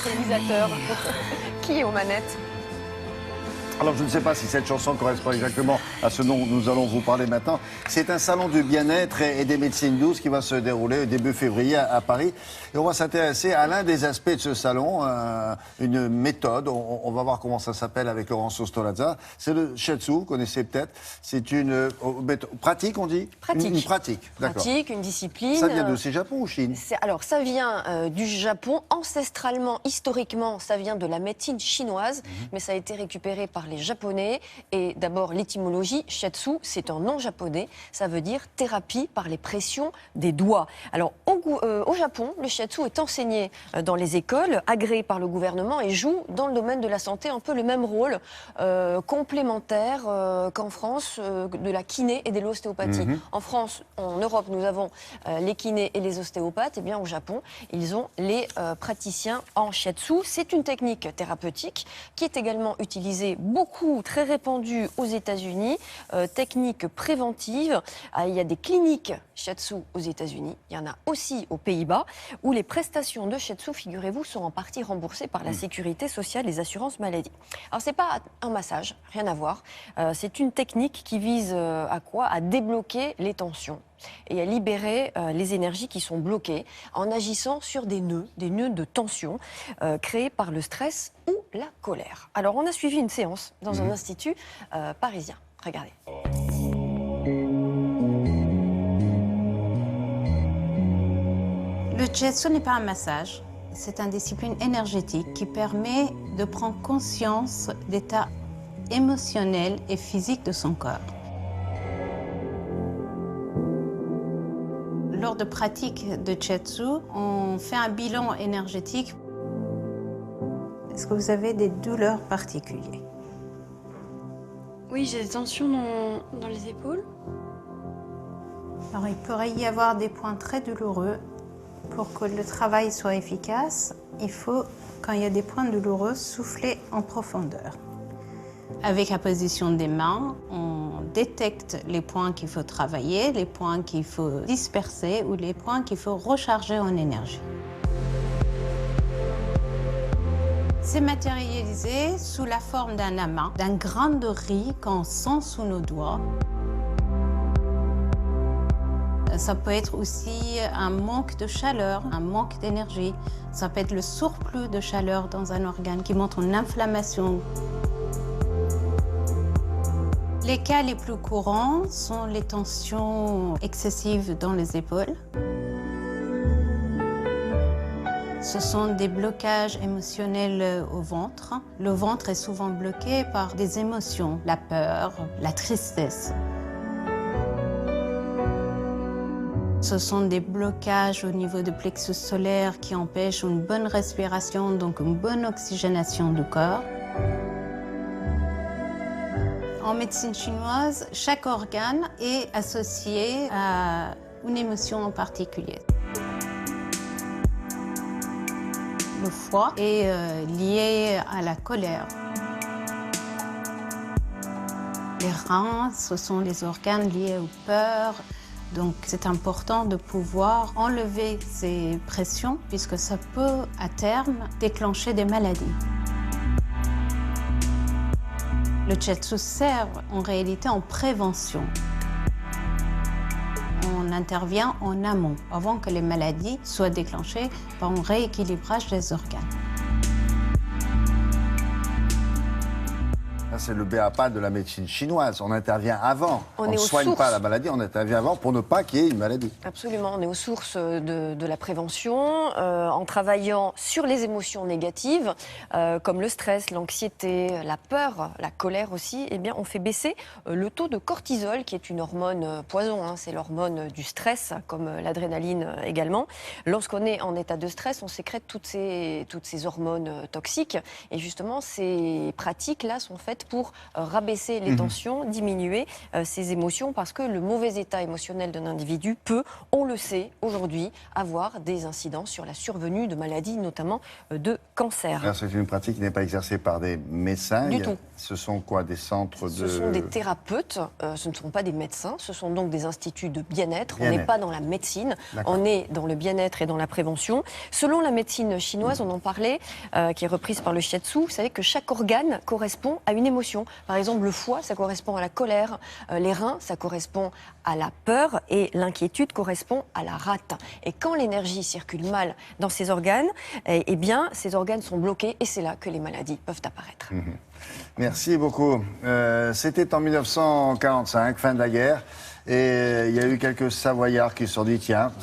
réalisateur. Qui est aux manettes? Alors, je ne sais pas si cette chanson correspond exactement à ce dont nous allons vous parler maintenant. C'est un salon du bien-être et des médecines douces qui va se dérouler début février à Paris. Et on va s'intéresser à l'un des aspects de ce salon, une méthode. On va voir comment ça s'appelle avec Laurence Stolazza. C'est le shiatsu, vous connaissez peut-être. C'est une pratique, on dit? Pratique. Une pratique, d'accord. Pratique, une discipline. Ça vient de c'est Japon ou Chine? Alors, ça vient du Japon. Ancestralement, historiquement, ça vient de la médecine chinoise, mais ça a été récupéré par les Japonais. Et d'abord, l'étymologie, shiatsu, c'est un nom japonais. Ça veut dire thérapie par les pressions des doigts. Alors, au Japon, le shiatsu est enseigné dans les écoles, agréé par le gouvernement et joue dans le domaine de la santé un peu le même rôle complémentaire qu'en France de la kiné et de l'ostéopathie. En France, en Europe, nous avons les kinés et les ostéopathes. Et bien, au Japon, ils ont les praticiens en shiatsu. C'est une technique thérapeutique qui est également utilisée beaucoup, très répandue aux États-Unis. Technique préventive. Il y a des cliniques shiatsu aux États-Unis. Il y en a aussi aux Pays-Bas, où les prestations de shiatsu, figurez-vous, sont en partie remboursées par la sécurité sociale et les assurances maladie. Alors, c'est pas un massage, rien à voir. C'est une technique qui vise à quoi? À débloquer les tensions et à libérer les énergies qui sont bloquées en agissant sur des nœuds de tension créés par le stress ou la colère. Alors, on a suivi une séance dans un institut parisien. Regardez. Le shiatsu n'est pas un massage, c'est une discipline énergétique qui permet de prendre conscience d'état émotionnel et physique de son corps. Lors de pratiques de shiatsu, on fait un bilan énergétique. Est-ce que vous avez des douleurs particulières? Oui, j'ai des tensions dans les épaules. Alors, il pourrait y avoir des points très douloureux. Pour que le travail soit efficace, il faut, quand il y a des points douloureux, souffler en profondeur. Avec la position des mains, on détecte les points qu'il faut travailler, les points qu'il faut disperser ou les points qu'il faut recharger en énergie. C'est matérialisé sous la forme d'un amas, d'un grain de riz qu'on sent sous nos doigts. Ça peut être aussi un manque de chaleur, un manque d'énergie. Ça peut être le surplus de chaleur dans un organe qui montre une inflammation. Les cas les plus courants sont les tensions excessives dans les épaules. Ce sont des blocages émotionnels au ventre. Le ventre est souvent bloqué par des émotions, la peur, la tristesse. Ce sont des blocages au niveau du plexus solaire qui empêchent une bonne respiration, donc une bonne oxygénation du corps. En médecine chinoise, chaque organe est associé à une émotion en particulier. Le foie est lié à la colère. Les reins, ce sont les organes liés aux peurs. Donc c'est important de pouvoir enlever ces pressions puisque ça peut à terme déclencher des maladies. Le shiatsu sert en réalité en prévention. On intervient en amont avant que les maladies soient déclenchées par un rééquilibrage des organes. C'est le b.a.-ba de la médecine chinoise. On intervient avant. On ne soigne pas la maladie, on intervient avant pour ne pas qu'il y ait une maladie. Absolument, on est aux sources de la prévention en travaillant sur les émotions négatives comme le stress, l'anxiété, la peur, la colère aussi. Eh bien, on fait baisser le taux de cortisol qui est une hormone poison. C'est l'hormone du stress comme l'adrénaline également. Lorsqu'on est en état de stress, on sécrète toutes ces hormones toxiques et justement ces pratiques-là sont faites fait pour rabaisser les tensions, diminuer ses émotions, parce que le mauvais état émotionnel d'un individu peut, on le sait aujourd'hui, avoir des incidences sur la survenue de maladies, notamment de cancer. Alors, c'est une pratique qui n'est pas exercée par des médecins. Du tout. Ce sont quoi, des centres de... Ce sont des thérapeutes, ce ne sont pas des médecins, ce sont donc des instituts de bien-être. On n'est pas dans la médecine, on est dans le bien-être et dans la prévention. Selon la médecine chinoise, on en parlait, qui est reprise par le shiatsu, vous savez que chaque organe correspond à une émotion. Par exemple, le foie, ça correspond à la colère, les reins, ça correspond à la peur, et l'inquiétude correspond à la rate. Et quand l'énergie circule mal dans ces organes, eh bien, ces organes sont bloqués, et c'est là que les maladies peuvent apparaître. Merci beaucoup. C'était en 1945, fin de la guerre, et il y a eu quelques Savoyards qui se sont dit, tiens,